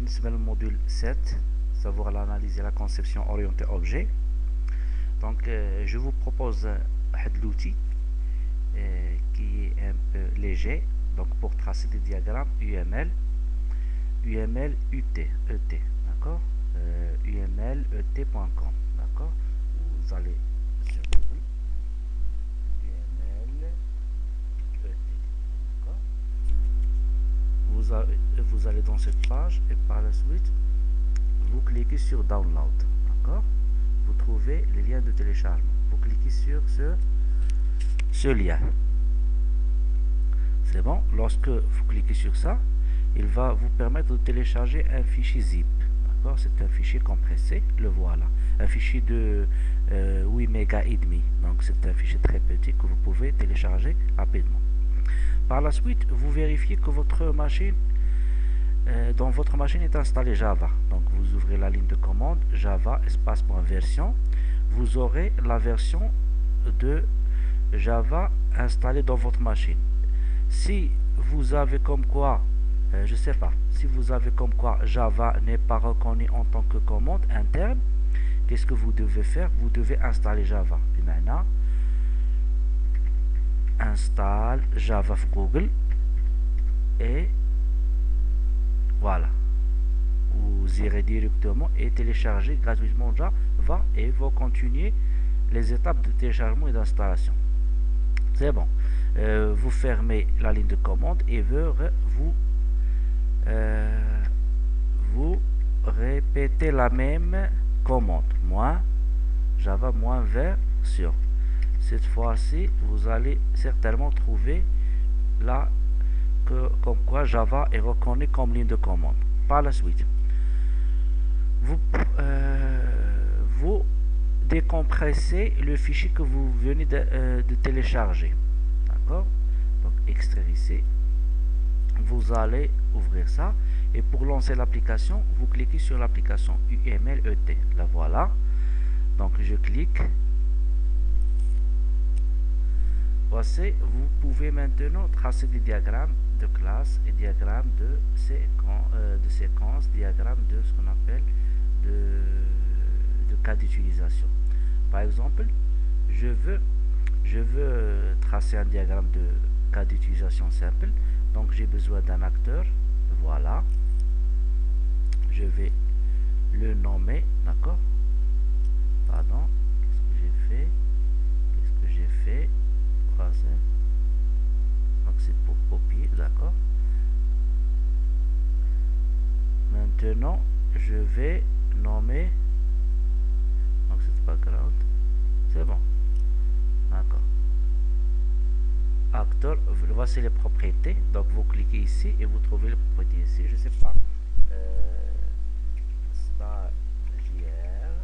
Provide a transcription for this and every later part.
بالنسبة للمودule 7 savoir l'analyse et la conception orientée objet. Donc je vous propose l'outil qui est un peu léger donc pour tracer des diagrammes UML UT d'accord, umlet.com, d'accord. Vous allez sur Google UML d'accord. Vous allez dans cette page et par la suite vous cliquez sur download, d'accord. Vous trouvez les liens de téléchargement, vous cliquez sur ce lien, c'est bon. Lorsque vous cliquez sur ça, il va vous permettre de télécharger un fichier zip, d'accord. C'est un fichier compressé, le voilà, un fichier de 8 mégas et demi, donc c'est un fichier très petit que vous pouvez télécharger rapidement. Par la suite, vous vérifiez que votre machine dans votre machine est installé Java. Donc vous ouvrez la ligne de commande Java espace.version. Vous aurez la version de Java installée dans votre machine. Si vous avez comme quoi, je sais pas, si vous avez comme quoi Java n'est pas reconnu en tant que commande interne, qu'est-ce que vous devez faire? Vous devez installer Java. Maintenant, installe Java Google et voilà, vous irez directement et télécharger gratuitement Java et vous continuez les étapes de téléchargement et d'installation. C'est bon. Vous fermez la ligne de commande et vous répétez la même commande, Java version. Cette fois-ci, vous allez certainement trouver là comme quoi Java est reconnu comme ligne de commande. Par la suite, vous décompressez le fichier que vous venez de télécharger, d'accord. Donc extraire ici, vous allez ouvrir ça et pour lancer l'application, vous cliquez sur l'application UMLET, la voilà. Donc je clique. Voici, vous pouvez maintenant tracer des diagrammes de classe et diagrammes de séquence, diagrammes de ce qu'on appelle de cas d'utilisation. Par exemple, je veux tracer un diagramme de cas d'utilisation simple, donc j'ai besoin d'un acteur, voilà. Je vais le nommer, d'accord. Pardon, qu'est-ce que j'ai fait? Donc c'est pour copier, d'accord. Maintenant je vais nommer, donc c'est background, c'est bon, d'accord. Acteur, voici les propriétés, donc vous cliquez ici et vous trouvez les propriétés ici, je sais pas, stagiaire,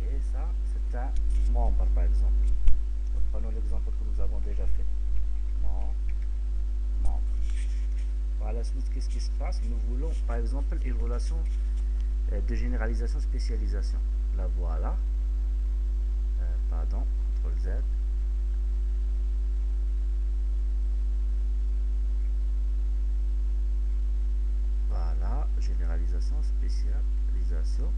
et ça c'est un membre par exemple. Prenons l'exemple que nous avons déjà fait. Membre. Par la suite, qu'est-ce qui se passe? Nous voulons, par exemple, une relation de généralisation-spécialisation. La voilà. Pardon, CTRL Z. Voilà, généralisation, spécialisation.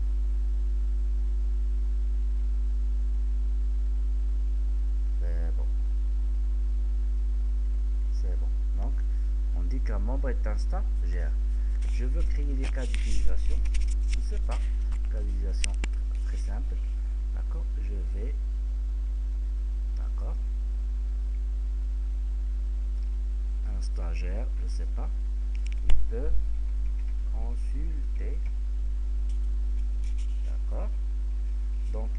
C'est bon. Donc, on dit qu'un membre est un stagiaire. Je veux créer des cas d'utilisation. Je ne sais pas. Cas d'utilisation très simple. D'accord. Je vais. D'accord. Un stagiaire, je ne sais pas. Il peut consulter. D'accord. Donc,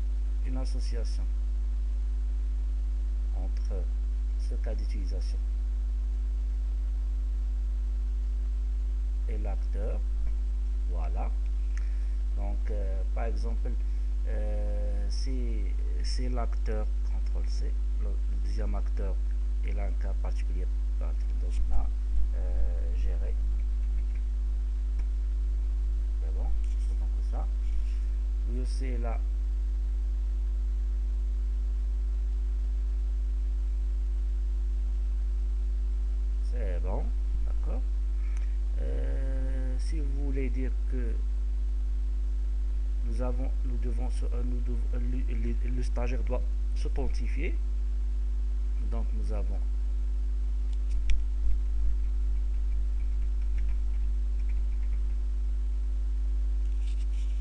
une association entre ce cas d'utilisation et l'acteur, voilà. Donc par exemple, c'est l'acteur, CTRL C, le deuxième acteur, il a un cas particulier, donc on a géré, c'est bon, donc ça, lui aussi là, c'est bon, d'accord. dire que le stagiaire doit s'authentifier. Donc nous avons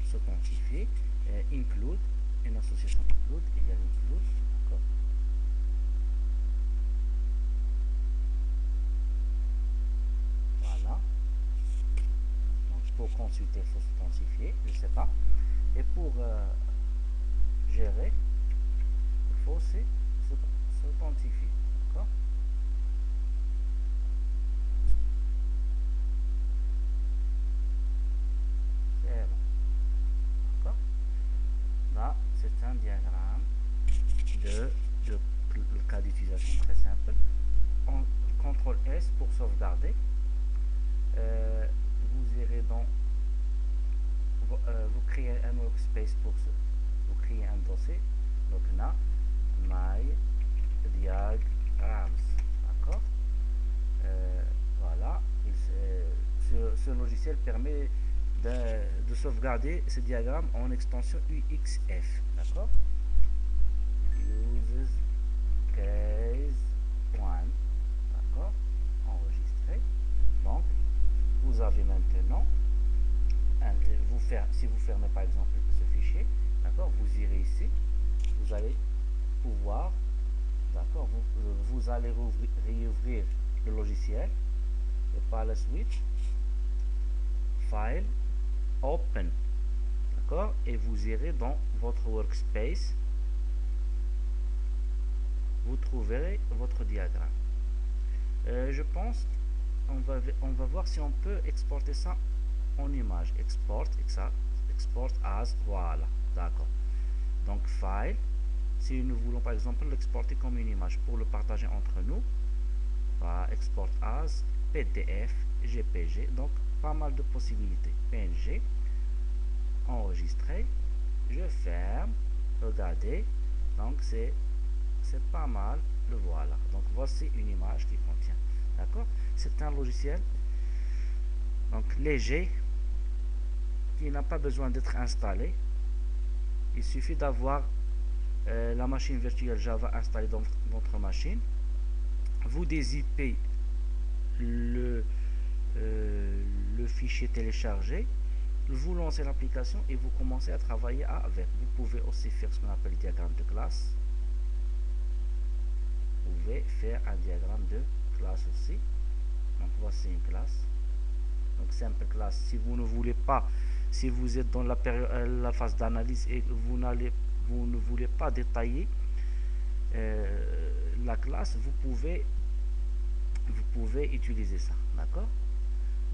s'authentifier, include, une association include égale include, d'accord. Voilà. Donc pour consulter, il faut s'authentifier, je sais pas. Et pour gérer, il faut aussi s'authentifier, d'accord. C'est bon, d'accord. Là, c'est un diagramme de le cas d'utilisation très simple. On CTRL S pour sauvegarder. Vous irez dans vous créez un workspace pour vous créez un dossier. Donc là, my diagrams, d'accord. Voilà. Ce logiciel permet de sauvegarder ce diagramme en extension UXF, d'accord. Uses case 1, d'accord, enregistré. Donc vous avez maintenant si vous fermez par exemple ce fichier, d'accord, vous irez ici, vous allez pouvoir, d'accord, vous allez réouvrir le logiciel et par la suite file open, d'accord, et vous irez dans votre workspace, vous trouverez votre diagramme. Je pense on va voir si on peut exporter ça en image. Export as, voilà, d'accord. Donc file, si nous voulons par exemple l'exporter comme une image pour le partager entre nous, export as, PDF, JPG, donc pas mal de possibilités. PNG, enregistré, je ferme, regardez, donc c'est pas mal, le voilà. Donc voici une image qui contient, d'accord. C'est un logiciel donc léger qui n'a pas besoin d'être installé. Il suffit d'avoir la machine virtuelle Java installée dans votre machine. Vous dézippez le fichier téléchargé, vous lancez l'application et vous commencez à travailler avec. Vous pouvez aussi faire ce qu'on appelle diagramme de classe. Vous pouvez faire un diagramme de classe aussi. Donc voici une classe. Donc simple classe. Si vous ne voulez pas, si vous êtes dans la phase d'analyse et vous ne voulez pas détailler la classe, vous pouvez utiliser ça, d'accord.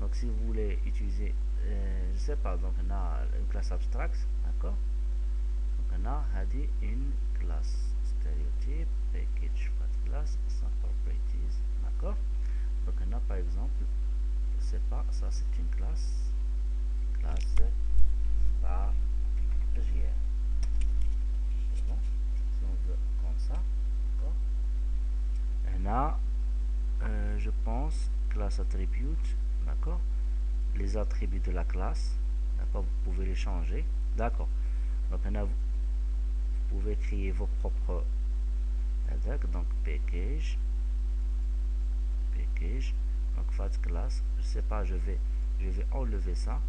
Donc si vous voulez utiliser je sais pas, donc on a une classe abstract, d'accord. Donc on a une classe stéréotype package class sans properties, d'accord. Donc on a par exemple, je sais pas, ça c'est une classe stagiaire. C'est bon, si on veut comme ça, d'accord. On a je pense classe attribute, d'accord, les attributs de la classe, d'accord, vous pouvez les changer, d'accord. Donc on a, vous pouvez créer vos propres donc package, donc fat class, je sais pas, je vais enlever ça,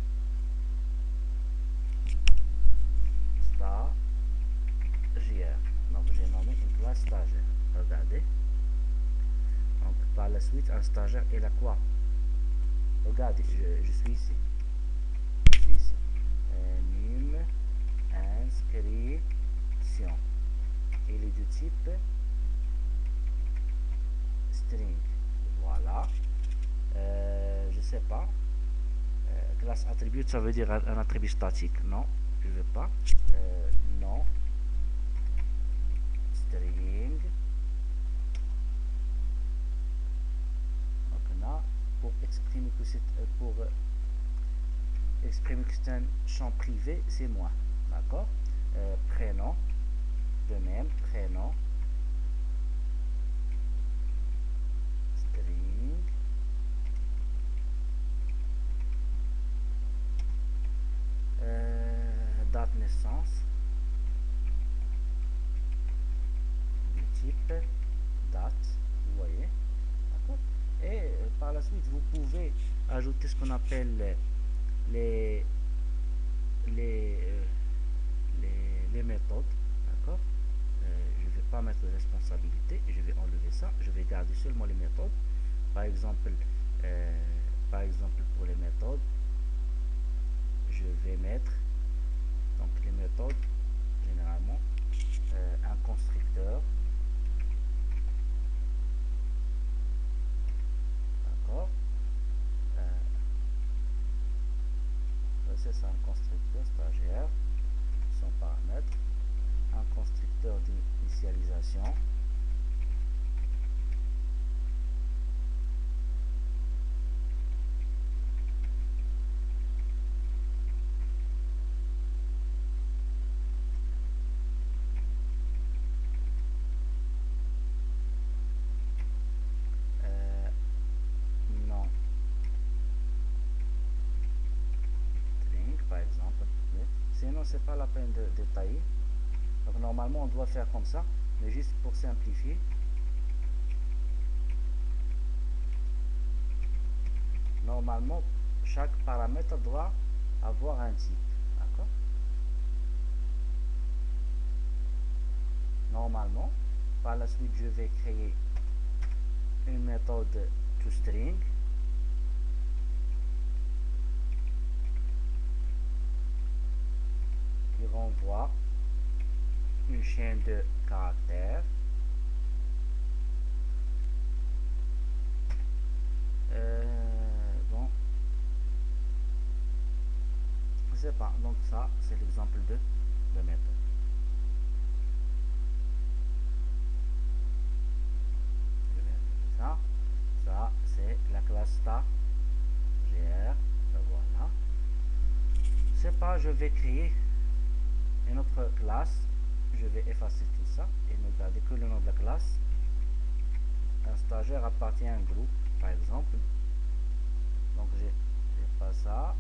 stagiaire, donc j'ai nommé une classe stagiaire, regardez. Donc par la suite un stagiaire il a quoi, regardez, je suis ici, num inscription, il est du type string, voilà. Je sais pas, classe attribute, ça veut dire un attribut statique, non, je veux pas, non, string. Donc là, pour exprimer que c'est un champ privé, c'est moi, d'accord. Prénom, de même, prénom, string, pouvez ajouter ce qu'on appelle les, les, euh, les méthodes, d'accord. Je ne vais pas mettre de responsabilité, je vais enlever ça, je vais garder seulement les méthodes. Par exemple, pour les méthodes, je vais mettre donc les méthodes généralement un constructeur, d'accord. C'est ça, un constructeur stagiaire, son paramètre, un constructeur d'initialisation, non string par exemple, oui. Sinon c'est pas la peine de détailler. Donc normalement on doit faire comme ça, mais juste pour simplifier, normalement chaque paramètre doit avoir un type, d'accord. Normalement, par la suite je vais créer une méthode toString qui renvoie une chaîne de caractères. Bon, je sais pas, donc ça c'est l'exemple de méthode. Je vais ça, c'est la classe stagiaire, voilà. C'est pas, je vais créer une autre classe, je vais effacer tout ça et ne garder que le nom de la classe. Un stagiaire appartient à un groupe, par exemple. Donc j'ai pas ça.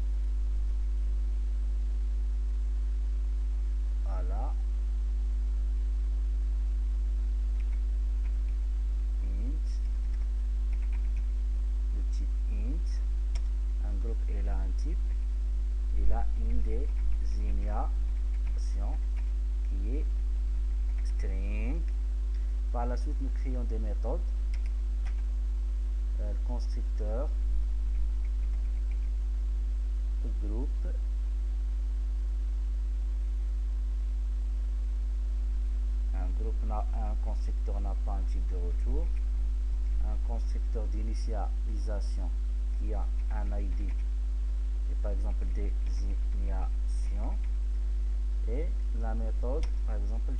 Voilà. Int. Le type int. Un groupe, il a un type. Il a une désignation qui est string. Par la suite, nous créons des méthodes. Le constructeur, groupe, un constructeur n'a pas un type de retour, un constructeur d'initialisation qui a un ID et par exemple désignation, et la méthode par exemple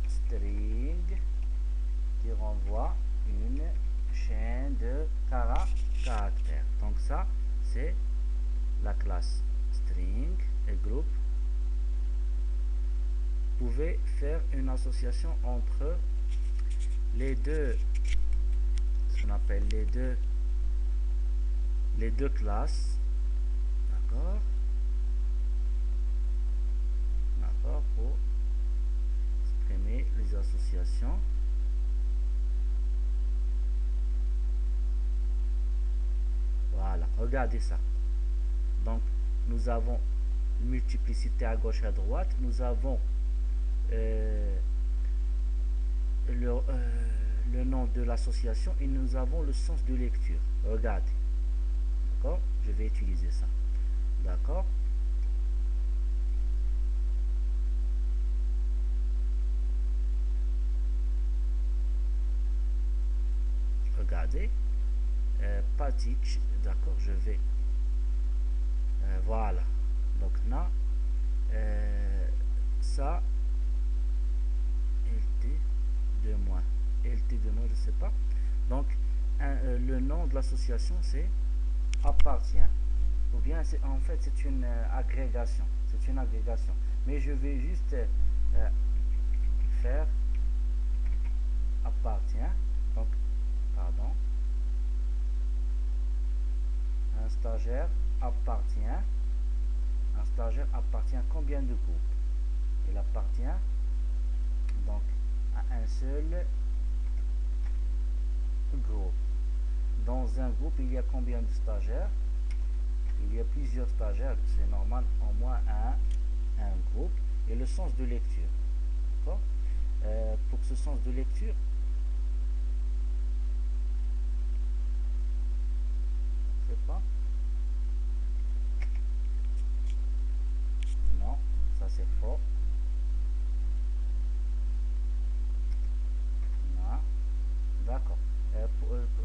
toString qui renvoie une chaîne de caractères. Donc ça c'est la classe string et groupe. Vous pouvez faire une association entre les deux, ce qu'on appelle les deux classes, d'accord, pour exprimer les associations. Voilà, regardez ça. Donc nous avons multiplicité à gauche et à droite, nous avons le nom de l'association et nous avons le sens de lecture. Regardez, d'accord, je vais utiliser ça, d'accord. Regardez, pas teach, d'accord, je vais voilà, donc là ça LT de moi je sais pas. Donc le nom de l'association c'est appartient, ou bien c'est en fait c'est une agrégation, mais je vais juste faire appartient. Donc pardon, un stagiaire appartient à combien de groupes? Il appartient donc à un seul groupe. Dans un groupe, il y a combien de stagiaires? Il y a plusieurs stagiaires, c'est normal, au moins un groupe. Et le sens de lecture. D'accord? Pour ce sens de lecture, je sais pas. Non, ça c'est faux. Non. D'accord.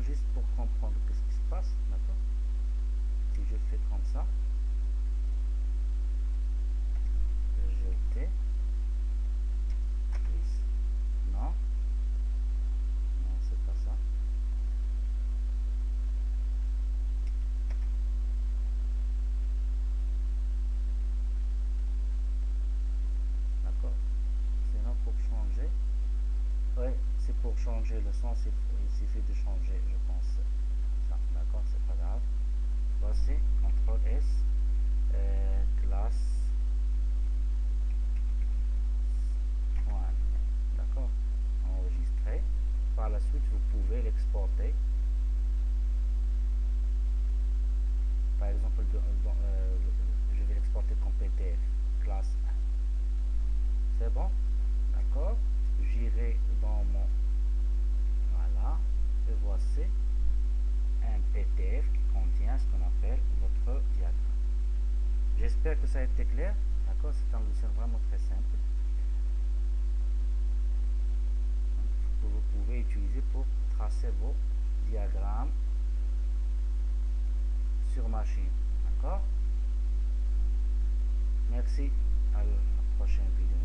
Juste pour comprendre qu'est-ce qui se passe, d'accord? Si je fais comme ça, jeter, please. Non, non, c'est pas ça. D'accord. Sinon, pour changer, ouais, c'est pour changer le sens, il suffit de changer, je pense. Ça, d'accord, c'est pas grave. Voici, CTRL S, classe, point. D'accord, enregistrer. Par la suite, vous pouvez l'exporter. Par exemple, je vais l'exporter comme PDF, classe 1. C'est bon? D'accord? J'irai dans mon... Voilà. Et voici un PDF qui contient ce qu'on appelle votre diagramme. J'espère que ça a été clair. D'accord? C'est un logiciel vraiment très simple. Que vous pouvez utiliser pour tracer vos diagrammes sur machine. D'accord? Merci. À la prochaine vidéo.